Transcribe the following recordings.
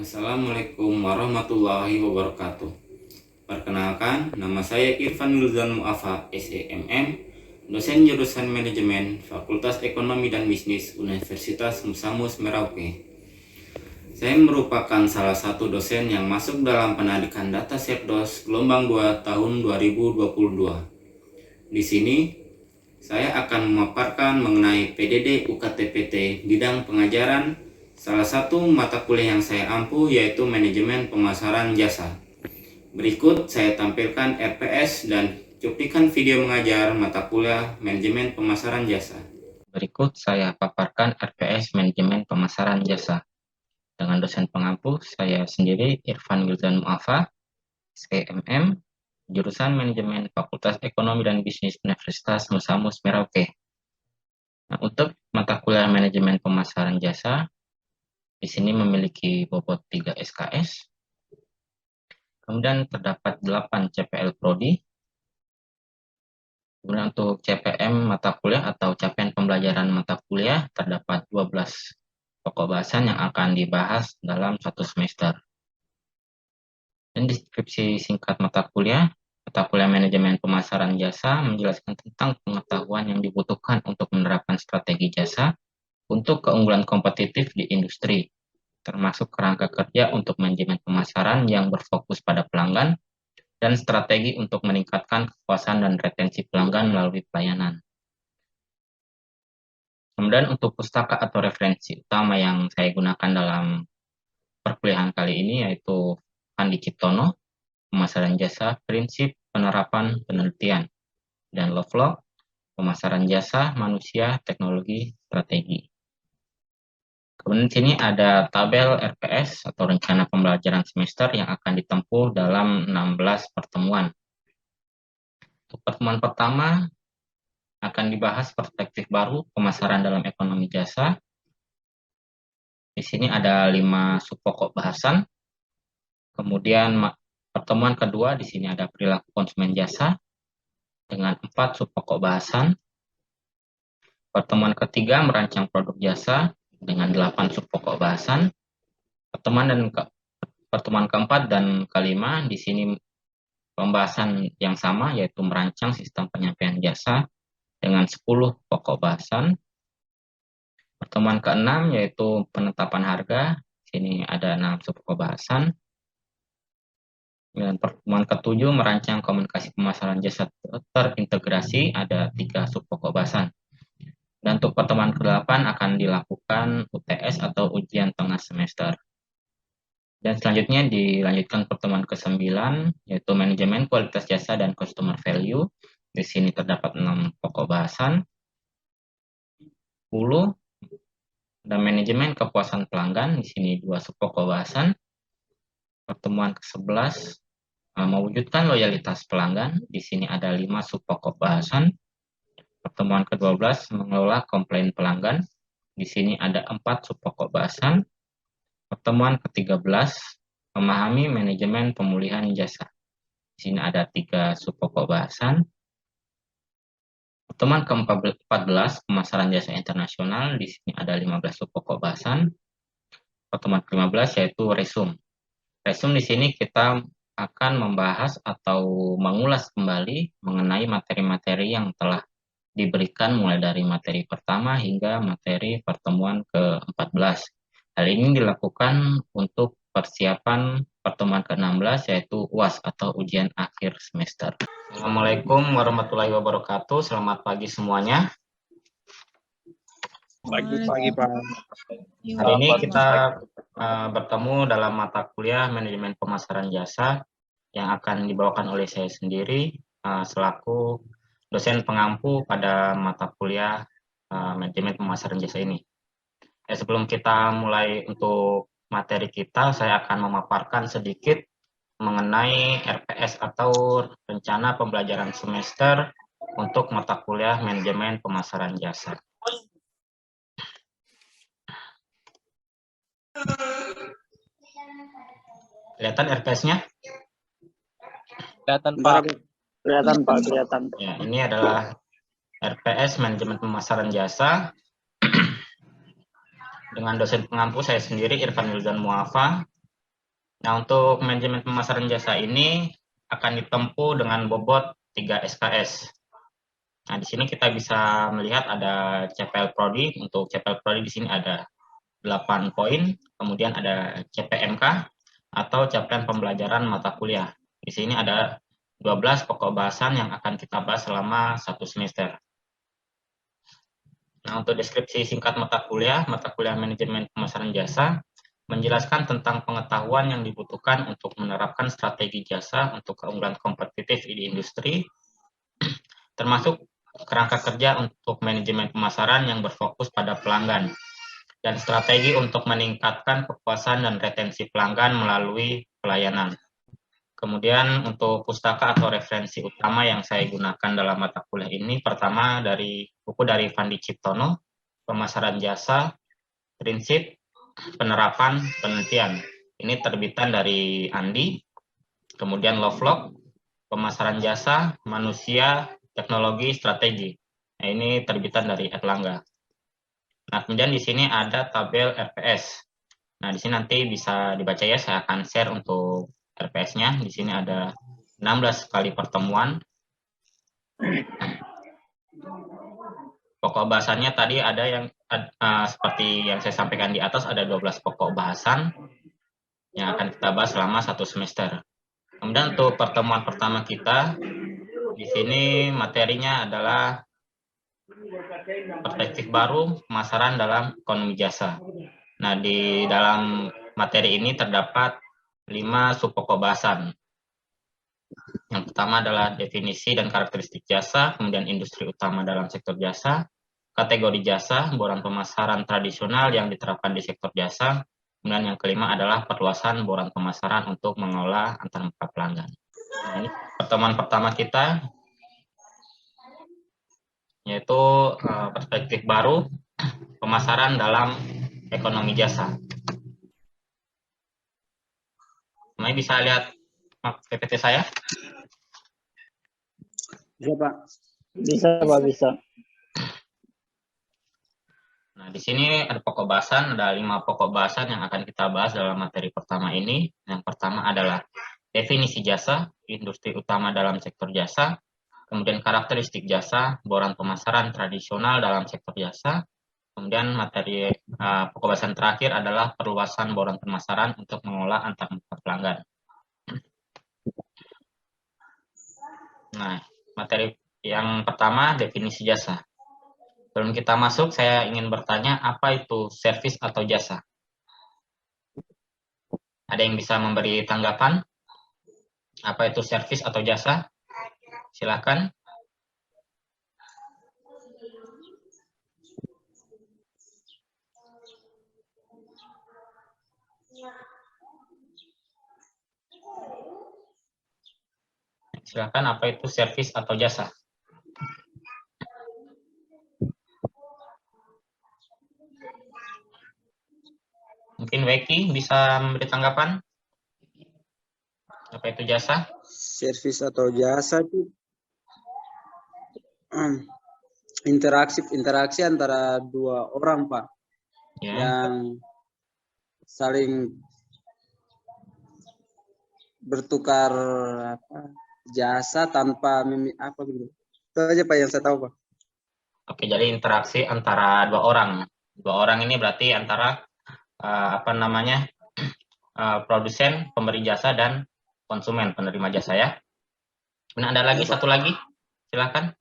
Assalamualaikum warahmatullahi wabarakatuh. Perkenalkan, nama saya Irfan Wildan Muafa, SEMM, dosen jurusan Manajemen, Fakultas Ekonomi dan Bisnis, Universitas Musamus Merauke. Saya merupakan salah satu dosen yang masuk dalam pendidikan Data Setdos gelombang 2 tahun 2022. Di sini, saya akan memaparkan mengenai PDD UKTPT bidang pengajaran. Salah satu mata kuliah yang saya ampuh yaitu Manajemen Pemasaran Jasa. Berikut saya tampilkan RPS dan cuplikan video mengajar mata kuliah Manajemen Pemasaran Jasa. Berikut saya paparkan RPS Manajemen Pemasaran Jasa. Dengan dosen pengampu, saya sendiri Irfan Wildan Muafa, SKMM, jurusan Manajemen Fakultas Ekonomi dan Bisnis Universitas Musamus Merauke. Nah, untuk mata kuliah Manajemen Pemasaran Jasa, di sini memiliki bobot 3 SKS. Kemudian terdapat 8 CPL Prodi. Kemudian untuk CPM mata kuliah atau capaian pembelajaran mata kuliah terdapat 12 pokok bahasan yang akan dibahas dalam satu semester. Dan deskripsi singkat mata kuliah Manajemen Pemasaran Jasa menjelaskan tentang pengetahuan yang dibutuhkan untuk menerapkan strategi jasa untuk keunggulan kompetitif di industri, termasuk kerangka kerja untuk manajemen pemasaran yang berfokus pada pelanggan, dan strategi untuk meningkatkan kepuasan dan retensi pelanggan melalui pelayanan. Kemudian untuk pustaka atau referensi utama yang saya gunakan dalam perkuliahan kali ini yaitu Andi Ciptono, Pemasaran Jasa, Prinsip Penerapan Penelitian, dan Lovelock, Pemasaran Jasa, Manusia, Teknologi, Strategi. Kemudian di sini ada tabel RPS atau rencana pembelajaran semester yang akan ditempuh dalam 16 pertemuan. Untuk pertemuan pertama akan dibahas perspektif baru pemasaran dalam ekonomi jasa. Di sini ada 5 subpokok bahasan. Kemudian pertemuan kedua di sini ada perilaku konsumen jasa dengan 4 subpokok bahasan. Pertemuan ketiga merancang produk jasa dengan 8 subpokok bahasan. Pertemuan keempat dan kelima di sini pembahasan yang sama yaitu merancang sistem penyampaian jasa dengan 10 pokok bahasan. Pertemuan keenam yaitu penetapan harga, di sini ada 6 subpokok bahasan. Dan pertemuan ketujuh merancang komunikasi pemasaran jasa terintegrasi, ada 3 subpokok bahasan. Dan untuk pertemuan ke-8 akan dilakukan UTS atau ujian tengah semester. Dan selanjutnya dilanjutkan pertemuan ke-9 yaitu manajemen kualitas jasa dan customer value. Di sini terdapat 6 pokok bahasan. 10 dan manajemen kepuasan pelanggan, di sini 2 subpokok bahasan. Pertemuan ke-11 mewujudkan loyalitas pelanggan, di sini ada 5 subpokok bahasan. Pertemuan ke-12 mengelola komplain pelanggan, di sini ada 4 subpokok bahasan. Pertemuan ke-13 memahami manajemen pemulihan jasa, di sini ada 3 subpokok bahasan. Pertemuan ke-14 pemasaran jasa internasional, di sini ada 15 subpokok bahasan. Pertemuan ke-15 yaitu resum. Resum di sini kita akan membahas atau mengulas kembali mengenai materi-materi yang telah diberikan mulai dari materi pertama hingga materi pertemuan ke-14. Hal ini dilakukan untuk persiapan pertemuan ke-16 yaitu UAS atau ujian akhir semester. Assalamualaikum warahmatullahi wabarakatuh. Selamat pagi semuanya. Pagi, Pak. Hari ini kita bertemu dalam mata kuliah Manajemen Pemasaran Jasa yang akan dibawakan oleh saya sendiri selaku dosen pengampu pada mata kuliah Manajemen Pemasaran Jasa ini. Sebelum kita mulai untuk materi kita, saya akan memaparkan sedikit mengenai RPS atau rencana pembelajaran semester untuk mata kuliah Manajemen Pemasaran Jasa. Kelihatan RPS-nya? Kelihatan, Pak. Kelihatan. Ya, ini adalah RPS Manajemen Pemasaran Jasa dengan dosen pengampu saya sendiri Irfan Wildan Muafa. Nah, untuk manajemen pemasaran jasa ini akan ditempuh dengan bobot 3 SKS. Nah, di sini kita bisa melihat ada CPL Prodi. Untuk CPL Prodi di sini ada 8 poin, kemudian ada CPMK atau capaian pembelajaran mata kuliah. Di sini ada 12 pokok bahasan yang akan kita bahas selama 1 semester. Nah, untuk deskripsi singkat mata kuliah manajemen pemasaran jasa menjelaskan tentang pengetahuan yang dibutuhkan untuk menerapkan strategi jasa untuk keunggulan kompetitif di industri, termasuk kerangka kerja untuk manajemen pemasaran yang berfokus pada pelanggan, dan strategi untuk meningkatkan kepuasan dan retensi pelanggan melalui pelayanan. Kemudian untuk pustaka atau referensi utama yang saya gunakan dalam mata kuliah ini, pertama dari buku dari Fandi Ciptono, Pemasaran Jasa, Prinsip, Penerapan, Penelitian. Ini terbitan dari Andi. Kemudian Lovelock, Pemasaran Jasa, Manusia, Teknologi, Strategi. Nah, ini terbitan dari Erlangga. Nah, kemudian di sini ada tabel RPS. Nah, di sini nanti bisa dibaca ya, saya akan share untuk RPS-nya. Di sini ada 16 kali pertemuan. Pokok bahasannya tadi ada yang seperti yang saya sampaikan di atas, ada 12 pokok bahasan yang akan kita bahas selama 1 semester. Kemudian untuk pertemuan pertama kita, di sini materinya adalah perspektif baru pemasaran dalam ekonomi jasa. Nah, di dalam materi ini terdapat 5 subpokok bahasan. Yang pertama adalah definisi dan karakteristik jasa, kemudian industri utama dalam sektor jasa, kategori jasa, boran pemasaran tradisional yang diterapkan di sektor jasa, kemudian yang kelima adalah perluasan boran pemasaran untuk mengolah antar pelanggan. Nah, ini pertemuan pertama kita, yaitu perspektif baru pemasaran dalam ekonomi jasa. Semuanya bisa lihat PPT saya? Bisa, Pak. Bisa, Pak, bisa. Nah, di sini ada pokok bahasan, ada 5 pokok bahasan yang akan kita bahas dalam materi pertama ini. Yang pertama adalah definisi jasa, industri utama dalam sektor jasa, kemudian karakteristik jasa, boran pemasaran tradisional dalam sektor jasa, kemudian materi pokok bahasan terakhir adalah perluasan boran pemasaran untuk mengolah antar pelanggan. Nah, materi yang pertama definisi jasa. Sebelum kita masuk, saya ingin bertanya, apa itu servis atau jasa? Ada yang bisa memberi tanggapan? Apa itu servis atau jasa? Silakan. Silakan, apa itu servis atau jasa? Mungkin Weki bisa memberi tanggapan? Apa itu jasa? Servis atau jasa itu interaksi antara dua orang, Pak, Ya. yang saling bertukar jasa tanpa apa gitu. Itu aja, Pak, yang saya tahu, Pak. Oke, jadi interaksi antara dua orang. Dua orang ini berarti antara produsen, pemberi jasa, dan konsumen, penerima jasa ya. Nah, ada lagi, satu lagi. Silakan.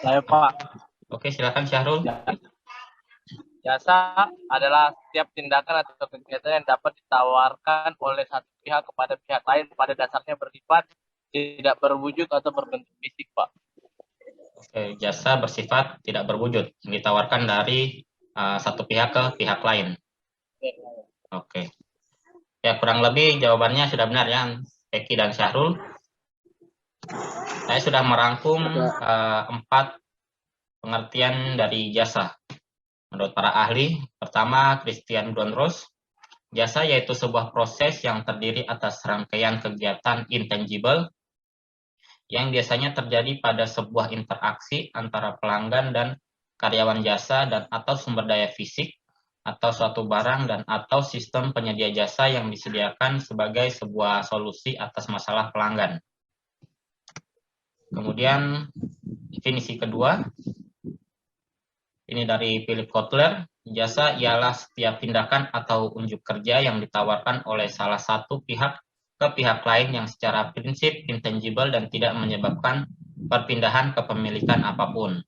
Saya, Pak. Oke, silakan Syahrul. Jasa adalah setiap tindakan atau kegiatan yang dapat ditawarkan oleh satu pihak kepada pihak lain, pada dasarnya bersifat tidak berwujud atau berbentuk fisik, Pak. Oke, jasa bersifat tidak berwujud, ditawarkan dari satu pihak ke pihak lain. Oke. Ya, kurang lebih jawabannya sudah benar ya, Eki dan Syahrul. Saya sudah merangkum 4 pengertian dari jasa. Menurut para ahli, pertama Christian Donros, jasa yaitu sebuah proses yang terdiri atas rangkaian kegiatan intangible yang biasanya terjadi pada sebuah interaksi antara pelanggan dan karyawan jasa dan atau sumber daya fisik atau suatu barang dan atau sistem penyedia jasa yang disediakan sebagai sebuah solusi atas masalah pelanggan. Kemudian definisi kedua, ini dari Philip Kotler, jasa ialah setiap tindakan atau unjuk kerja yang ditawarkan oleh salah satu pihak ke pihak lain yang secara prinsip intangible dan tidak menyebabkan perpindahan kepemilikan apapun.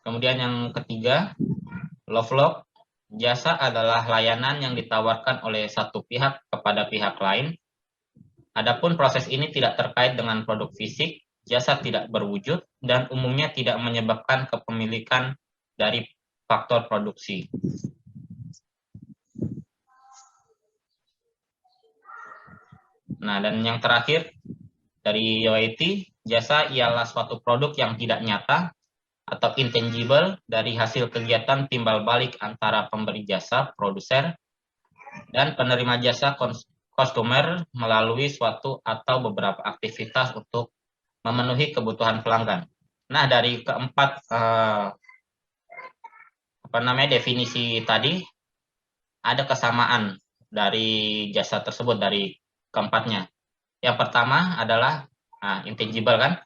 Kemudian yang ketiga, Lovelock, jasa adalah layanan yang ditawarkan oleh satu pihak kepada pihak lain. Adapun proses ini tidak terkait dengan produk fisik, jasa tidak berwujud, dan umumnya tidak menyebabkan kepemilikan dari faktor produksi. Nah, dan yang terakhir, dari Yoeti, jasa ialah suatu produk yang tidak nyata atau intangible dari hasil kegiatan timbal balik antara pemberi jasa, produser, dan penerima jasa, customer, melalui suatu atau beberapa aktivitas untuk memenuhi kebutuhan pelanggan. Nah, dari keempat definisi tadi, ada kesamaan dari jasa tersebut, dari keempatnya. Yang pertama adalah intangible, kan?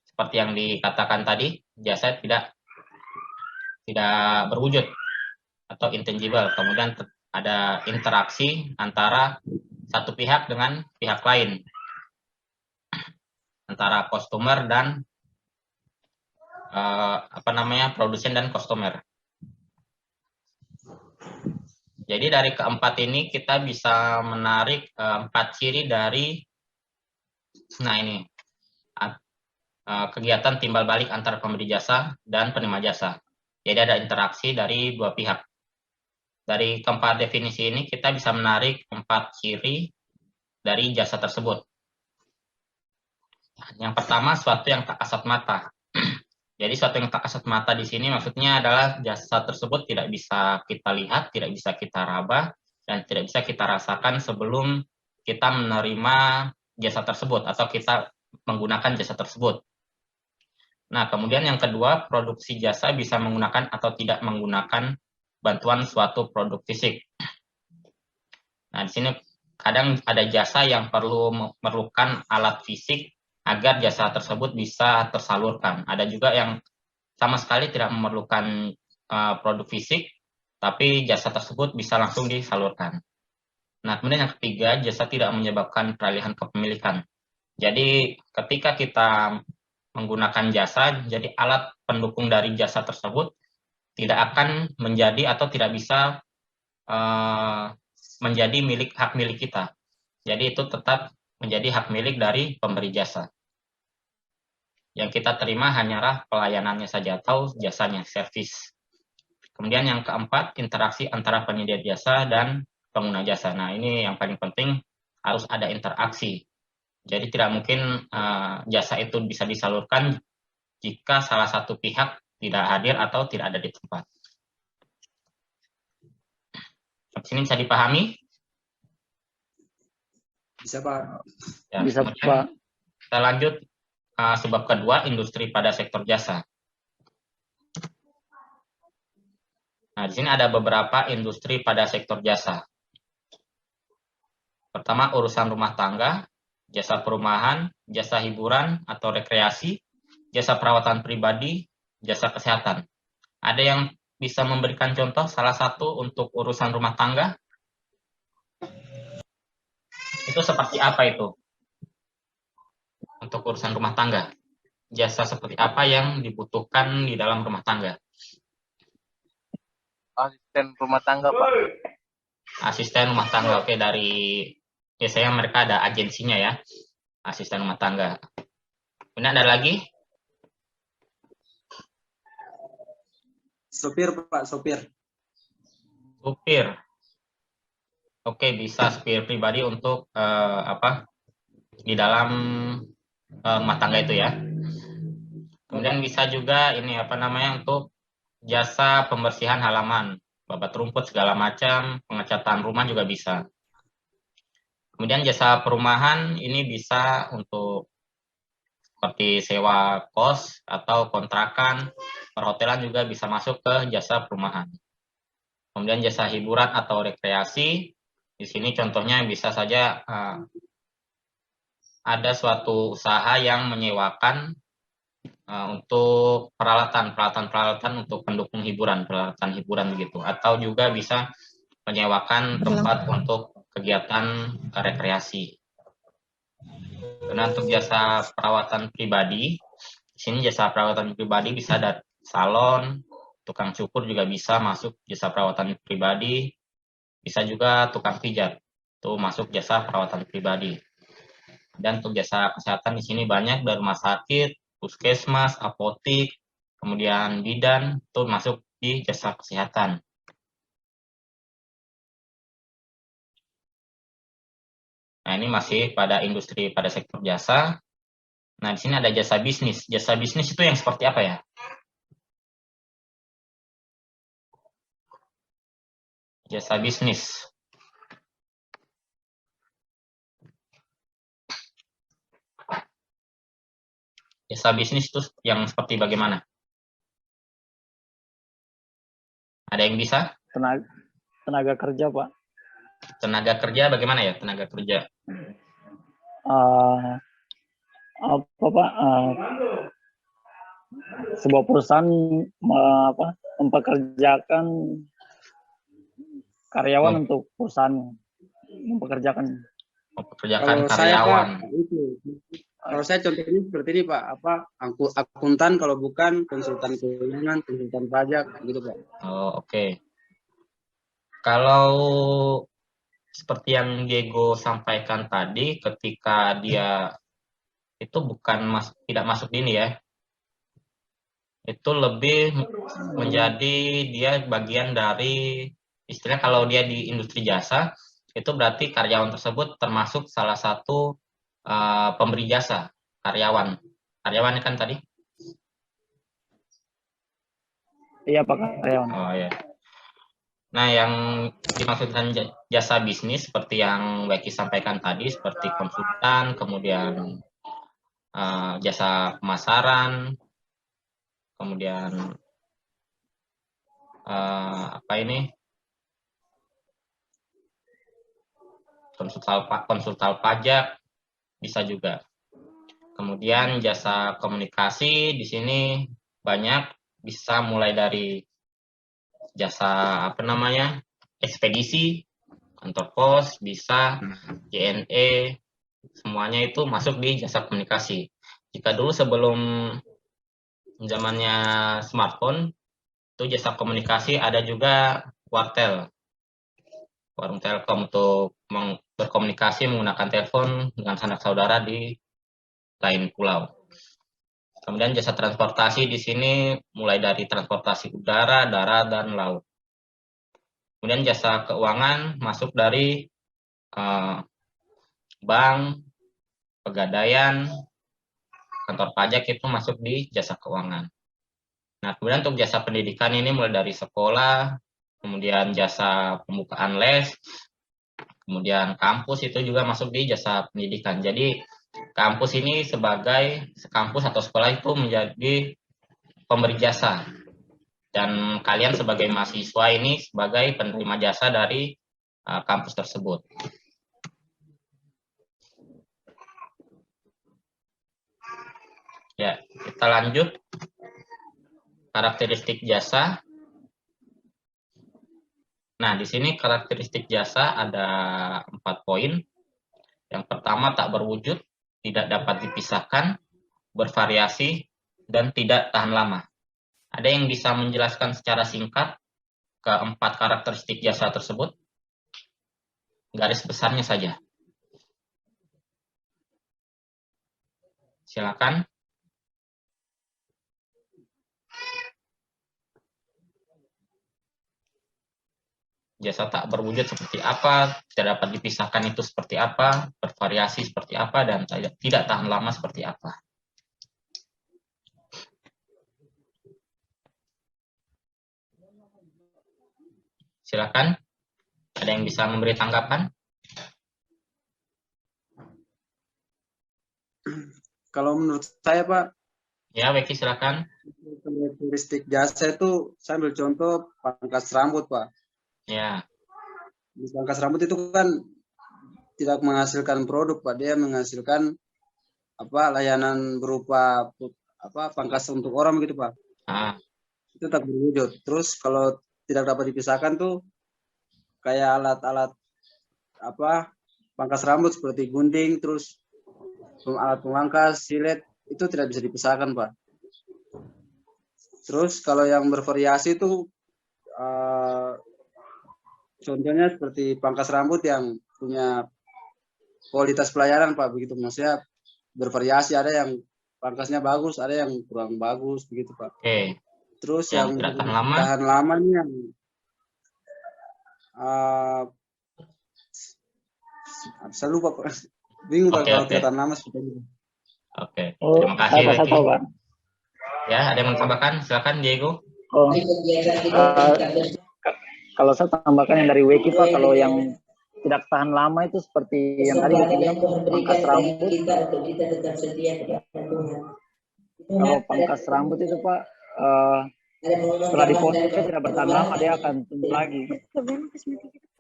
Seperti yang dikatakan tadi, jasa tidak berwujud atau intangible. Kemudian ada interaksi antara satu pihak dengan pihak lain, antara customer dan produsen dan customer. Jadi dari keempat ini kita bisa menarik 4 ciri dari kegiatan timbal balik antara pemberi jasa dan penerima jasa. Jadi ada interaksi dari dua pihak. Dari keempat definisi ini kita bisa menarik 4 ciri dari jasa tersebut. Yang pertama, suatu yang tak kasat mata. Jadi suatu yang tak kasat mata di sini maksudnya adalah jasa tersebut tidak bisa kita lihat, tidak bisa kita raba, dan tidak bisa kita rasakan sebelum kita menerima jasa tersebut atau kita menggunakan jasa tersebut. Nah, kemudian yang kedua, produksi jasa bisa menggunakan atau tidak menggunakan bantuan suatu produk fisik. Nah, di sini kadang ada jasa yang memerlukan alat fisik agar jasa tersebut bisa tersalurkan. Ada juga yang sama sekali tidak memerlukan produk fisik, tapi jasa tersebut bisa langsung disalurkan. Nah, kemudian yang ketiga, jasa tidak menyebabkan peralihan kepemilikan. Jadi, ketika kita menggunakan jasa, jadi alat pendukung dari jasa tersebut tidak akan menjadi atau tidak bisa menjadi hak milik kita. Jadi, itu tetap menjadi hak milik dari pemberi jasa. Yang kita terima hanyalah pelayanannya saja atau jasanya, servis. Kemudian yang keempat, interaksi antara penyedia jasa dan pengguna jasa. Nah, ini yang paling penting, harus ada interaksi. Jadi tidak mungkin jasa itu bisa disalurkan jika salah satu pihak tidak hadir atau tidak ada di tempat. Di sini bisa dipahami? Bisa, Pak. Ya, Bisa, Pak. Kita lanjut. Sebab kedua, industri pada sektor jasa. Nah, di sini ada beberapa industri pada sektor jasa. Pertama, urusan rumah tangga, jasa perumahan, jasa hiburan atau rekreasi, jasa perawatan pribadi, jasa kesehatan. Ada yang bisa memberikan contoh salah satu untuk urusan rumah tangga? Itu seperti apa itu? Untuk urusan rumah tangga, jasa seperti apa yang dibutuhkan di dalam rumah tangga? Asisten rumah tangga, Pak. Asisten rumah tangga, oke, dari biasanya mereka ada agensinya ya, asisten rumah tangga. Kemudian ada lagi? Sopir, Pak, sopir. Supir. Oke, bisa supir pribadi untuk di dalam rumah tangga itu ya. Kemudian bisa juga untuk jasa pembersihan halaman, babat rumput segala macam, pengecatan rumah juga bisa. Kemudian jasa perumahan ini bisa untuk seperti sewa kos atau kontrakan, perhotelan juga bisa masuk ke jasa perumahan. Kemudian jasa hiburan atau rekreasi, di sini contohnya bisa saja ada suatu usaha yang menyewakan untuk peralatan untuk pendukung hiburan, peralatan hiburan begitu, atau juga bisa menyewakan tempat untuk kegiatan rekreasi. Karena untuk jasa perawatan pribadi, di sini jasa perawatan pribadi bisa dari salon, tukang cukur juga bisa masuk jasa perawatan pribadi, bisa juga tukang pijat, itu masuk jasa perawatan pribadi. Dan untuk jasa kesehatan di sini banyak, dari rumah sakit, puskesmas, apotik, kemudian bidan, itu masuk di jasa kesehatan. Nah, ini masih pada industri, pada sektor jasa. Nah, di sini ada jasa bisnis. Jasa bisnis itu yang seperti apa ya? Jasa bisnis. Jasa bisnis itu yang seperti bagaimana? Ada yang bisa? Tenaga kerja, Pak. Tenaga kerja bagaimana ya? Tenaga kerja. Apa, Pak? Sebuah perusahaan mempekerjakan karyawan untuk perusahaan, mempekerjakan. Mempekerjakan Kalau saya karyawan. Pak, itu. Kalau saya contohnya seperti ini Pak, akuntan kalau bukan konsultan keuangan, konsultan pajak gitu Pak. Oh, oke. Kalau seperti yang Diego sampaikan tadi, ketika dia itu tidak masuk di ini ya, itu lebih menjadi dia bagian dari, istilahnya kalau dia di industri jasa, itu berarti karyawan tersebut termasuk salah satu pemberi jasa, karyawan. Karyawan kan tadi? Iya, Pak, karyawan. Oh ya. Nah, yang dimaksudkan jasa bisnis seperti yang Becky sampaikan tadi, seperti konsultan, kemudian jasa pemasaran, kemudian konsultan pajak bisa juga. Kemudian jasa komunikasi di sini banyak, bisa mulai dari jasa ekspedisi, kantor pos, bisa JNE, semuanya itu masuk di jasa komunikasi. Jika dulu sebelum zamannya smartphone, itu jasa komunikasi ada juga wartel, warung telkom untuk berkomunikasi menggunakan telepon dengan sanak saudara di lain pulau. Kemudian jasa transportasi di sini mulai dari transportasi udara, darat, dan laut. Kemudian jasa keuangan masuk dari bank, pegadaian, kantor pajak, itu masuk di jasa keuangan. Nah, kemudian untuk jasa pendidikan ini mulai dari sekolah, kemudian jasa pembukaan les, kemudian kampus itu juga masuk di jasa pendidikan. Jadi kampus ini kampus atau sekolah itu menjadi pemberi jasa. Dan kalian sebagai mahasiswa ini sebagai penerima jasa dari kampus tersebut. Ya, kita lanjut. Karakteristik jasa. Nah, di sini karakteristik jasa ada 4 poin. Yang pertama, tak berwujud, tidak dapat dipisahkan, bervariasi, dan tidak tahan lama. Ada yang bisa menjelaskan secara singkat keempat karakteristik jasa tersebut? Garis besarnya saja. Silakan. Jasa tak berwujud seperti apa, tidak dapat dipisahkan itu seperti apa, bervariasi seperti apa, dan tidak tahan lama seperti apa. Silakan. Ada yang bisa memberi tanggapan? Kalau menurut saya Pak, Ya, Weki silakan. Karakteristik jasa itu saya ambil contoh pangkas rambut, Pak. Ya, Di pangkas rambut itu kan tidak menghasilkan produk, Pak. Dia menghasilkan layanan berupa pangkas untuk orang gitu, Pak. ah, Itu tak berwujud. Terus kalau tidak dapat dipisahkan tuh kayak alat-alat pangkas rambut seperti gunting, terus alat pemangkas, silet, itu tidak bisa dipisahkan, Pak. Terus kalau yang bervariasi itu contohnya seperti pangkas rambut yang punya kualitas pelayanan, Pak, begitu. Maksudnya bervariasi, ada yang pangkasnya bagus, ada yang kurang bagus, begitu, Pak. oke. Terus Yang yang tidak tahan lama, tahan lama nih yang saya lupa, Pak. Bingung, Pak, Oke, kalau oke. tidak tahan lama seperti itu. Oke. Oh, Terima kasih, saya Weki. tahu, Pak. Ya, ada yang mau tambahkan? Silakan, Diego. Oh, kalau saya tambahkan yang dari Wiki, Pak, kalau yang tidak tahan lama itu seperti yang tadi kita bilang, pangkas rambut. Kalau pangkas rambut itu, Pak, setelah dipotong tidak bertahan lama, dia akan tumbuh lagi.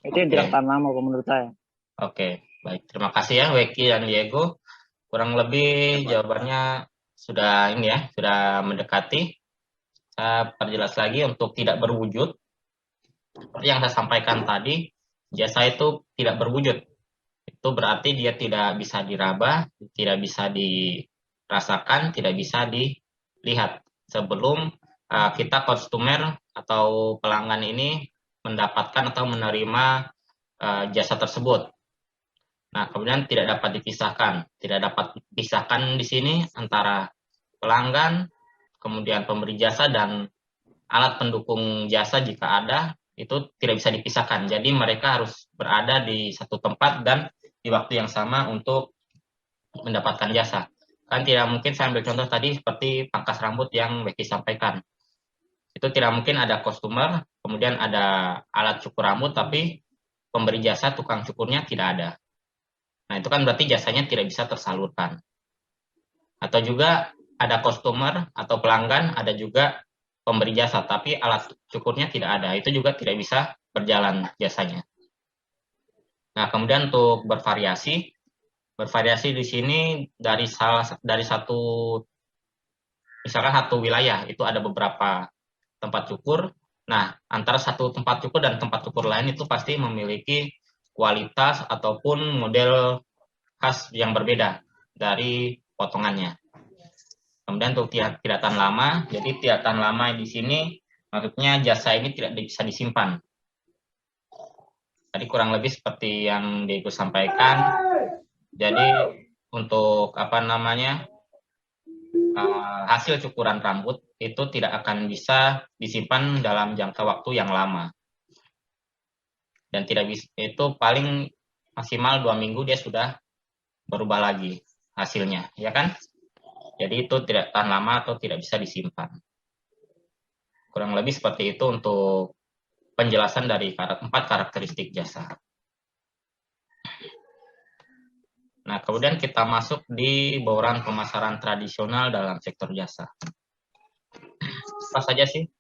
Itu yang tidak tahan lama, Pak, menurut saya. Oke, baik. Terima kasih ya, Weki dan Diego. Kurang lebih jawabannya sudah ini ya, sudah mendekati. Saya perjelas lagi untuk tidak berwujud. Seperti yang saya sampaikan tadi, jasa itu tidak berwujud. Itu berarti dia tidak bisa diraba, tidak bisa dirasakan, tidak bisa dilihat sebelum kita konsumer atau pelanggan ini mendapatkan atau menerima jasa tersebut. Nah, kemudian tidak dapat dipisahkan. Tidak dapat dipisahkan di sini antara pelanggan, kemudian pemberi jasa, dan alat pendukung jasa jika ada, itu tidak bisa dipisahkan. Jadi mereka harus berada di satu tempat dan di waktu yang sama untuk mendapatkan jasa. Kan tidak mungkin, saya ambil contoh tadi seperti pangkas rambut yang Becky sampaikan. Itu tidak mungkin ada customer, kemudian ada alat cukur rambut, tapi pemberi jasa, tukang cukurnya tidak ada. Nah, itu kan berarti jasanya tidak bisa tersalurkan. Atau juga ada customer atau pelanggan, ada juga pemberi jasa, tapi alat cukurnya tidak ada. Itu juga tidak bisa berjalan jasanya. Nah, kemudian untuk bervariasi di sini dari satu, misalkan satu wilayah itu ada beberapa tempat cukur. Nah, antara satu tempat cukur dan tempat cukur lain itu pasti memiliki kualitas ataupun model khas yang berbeda dari potongannya. Kemudian untuk tidak tahan lama, jadi tidak tahan lama di sini maksudnya jasa ini tidak bisa disimpan. Tadi kurang lebih seperti yang Diego sampaikan. Jadi untuk hasil cukuran rambut itu tidak akan bisa disimpan dalam jangka waktu yang lama. Dan tidak bisa, itu paling maksimal 2 minggu dia sudah berubah lagi hasilnya, ya kan? Jadi itu tidak tahan lama atau tidak bisa disimpan. Kurang lebih seperti itu untuk penjelasan dari 4 karakteristik jasa. Nah, kemudian kita masuk di bauran pemasaran tradisional dalam sektor jasa. Apa saja sih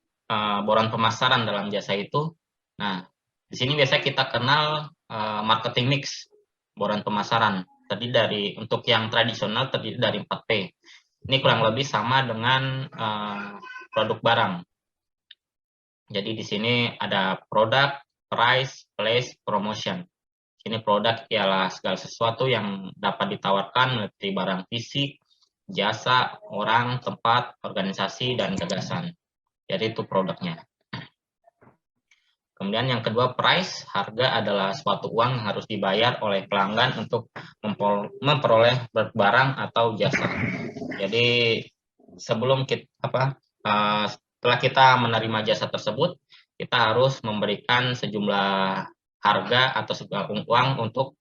bauran pemasaran dalam jasa itu? Nah, di sini biasanya kita kenal marketing mix, bauran pemasaran. Untuk yang tradisional terdiri dari 4P. Ini kurang lebih sama dengan produk barang. Jadi di sini ada produk, price, place, promotion. Ini produk ialah segala sesuatu yang dapat ditawarkan melalui barang fisik, jasa, orang, tempat, organisasi, dan gagasan. Jadi itu produknya. Kemudian yang kedua, price. Harga adalah suatu uang yang harus dibayar oleh pelanggan untuk memperoleh barang atau jasa. Jadi sebelum setelah kita menerima jasa tersebut, kita harus memberikan sejumlah harga atau sejumlah uang untuk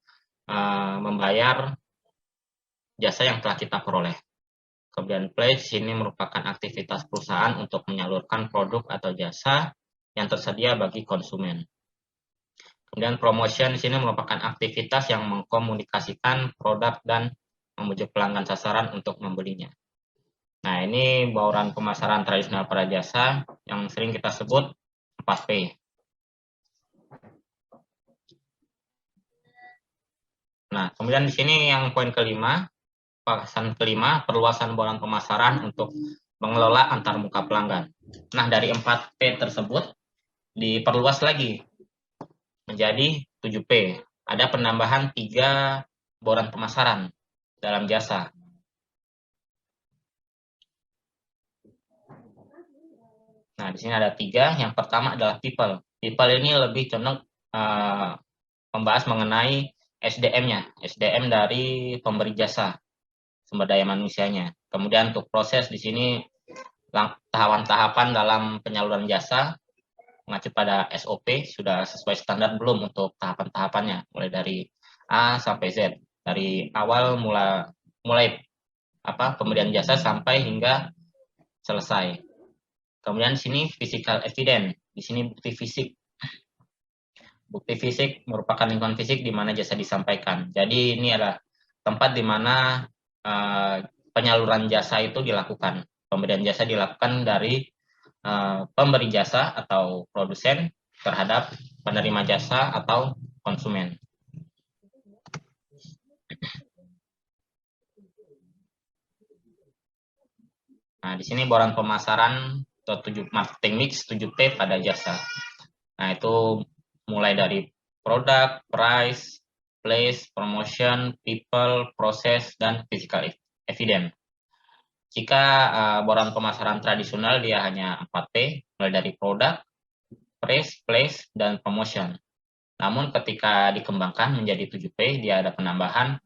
membayar jasa yang telah kita peroleh. Kemudian pledge ini merupakan aktivitas perusahaan untuk menyalurkan produk atau jasa yang tersedia bagi konsumen. Kemudian promotion di sini merupakan aktivitas yang mengkomunikasikan produk dan membujuk pelanggan sasaran untuk membelinya. Nah, ini bauran pemasaran tradisional pada jasa yang sering kita sebut 4P. Nah, kemudian di sini yang poin kelima, bahasan kelima, perluasan bauran pemasaran untuk mengelola antarmuka pelanggan. Nah, dari 4P tersebut diperluas lagi menjadi 7P. Ada penambahan 3 bauran pemasaran dalam jasa. Nah, di sini ada 3. Yang pertama adalah people. People ini lebih condong membahas mengenai SDM-nya, SDM dari pemberi jasa, sumber daya manusianya. Kemudian untuk proses di sini tahapan-tahapan dalam penyaluran jasa mengacu pada SOP, sudah sesuai standar belum untuk tahapan-tahapannya, mulai dari A sampai Z, dari awal mulai pemberian jasa sampai hingga selesai. Kemudian di sini physical evidence, di sini bukti fisik. Bukti fisik merupakan lingkungan fisik di mana jasa disampaikan. Jadi ini adalah tempat di mana penyaluran jasa itu dilakukan. Pemberian jasa dilakukan dari pemberi jasa atau produsen terhadap penerima jasa atau konsumen. Nah, di sini bauran pemasaran atau 7 marketing mix 7P pada jasa. Nah, itu mulai dari produk, price, place, promotion, people, process, dan physical evidence. Jika bauran pemasaran tradisional dia hanya 4P, mulai dari produk, price, place, dan promotion. Namun ketika dikembangkan menjadi 7P, dia ada penambahan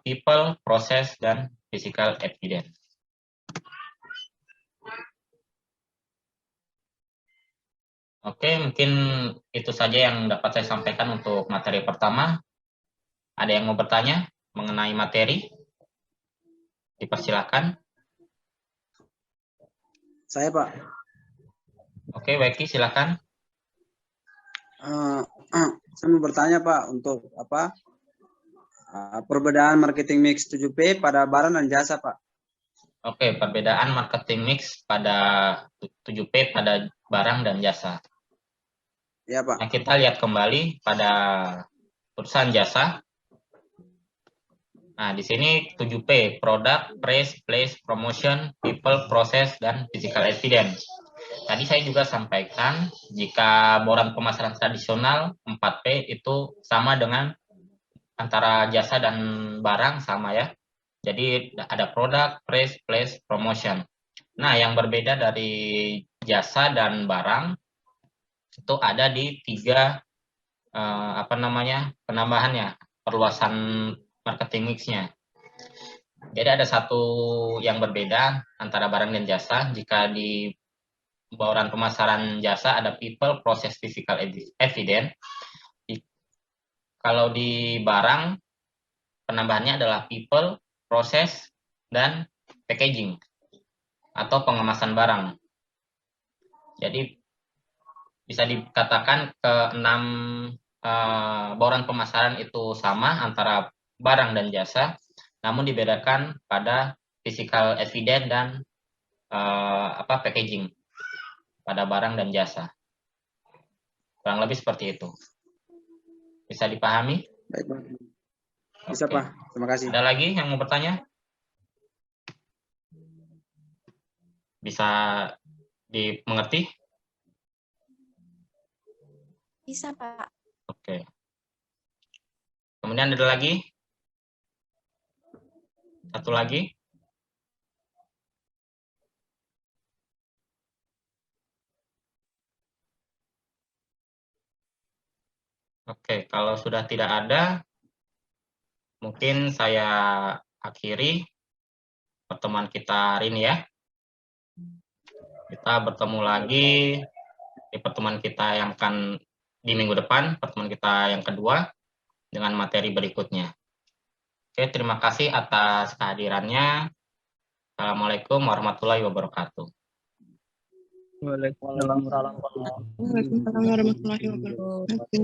people, process, dan physical evidence. Oke, mungkin itu saja yang dapat saya sampaikan untuk materi pertama. Ada yang mau bertanya mengenai materi? Dipersilakan. Saya, Pak. Oke, Weki, silakan. Saya mau bertanya, Pak, untuk perbedaan marketing mix 7P pada barang dan jasa, Pak. Oke, perbedaan marketing mix pada 7P pada barang dan jasa. Ya, Pak. Nah, kita lihat kembali pada perusahaan jasa. Nah, di sini 7P, produk, price, place, promotion, people, process, dan physical evidence. Tadi saya juga sampaikan, jika bauran pemasaran tradisional 4P itu sama dengan antara jasa dan barang sama ya. Jadi ada produk, price, place, promotion. Nah, yang berbeda dari jasa dan barang itu ada di 3 penambahannya, perluasan marketing mix-nya. Jadi ada satu yang berbeda antara barang dan jasa. Jika di bauran pemasaran jasa ada people, process, physical evidence. Kalau di barang penambahannya adalah people, proses, dan packaging atau pengemasan barang. Jadi bisa dikatakan ke-6 bauran pemasaran itu sama antara barang dan jasa, namun dibedakan pada physical evidence dan packaging pada barang dan jasa. Kurang lebih seperti itu. Bisa dipahami? Baik, Pak. Bisa, Oke. Pak. Terima kasih. Ada lagi yang mau bertanya? Bisa dimengerti? Bisa, Pak. Oke. Kemudian ada lagi? Satu lagi? Oke, kalau sudah tidak ada, mungkin saya akhiri pertemuan kita hari ini ya. Kita bertemu lagi di pertemuan kita yang akan di minggu depan, pertemuan kita yang kedua dengan materi berikutnya. Oke, terima kasih atas kehadirannya. Assalamualaikum warahmatullahi wabarakatuh. Waalaikumsalam. Waalaikumsalam warahmatullahi wabarakatuh.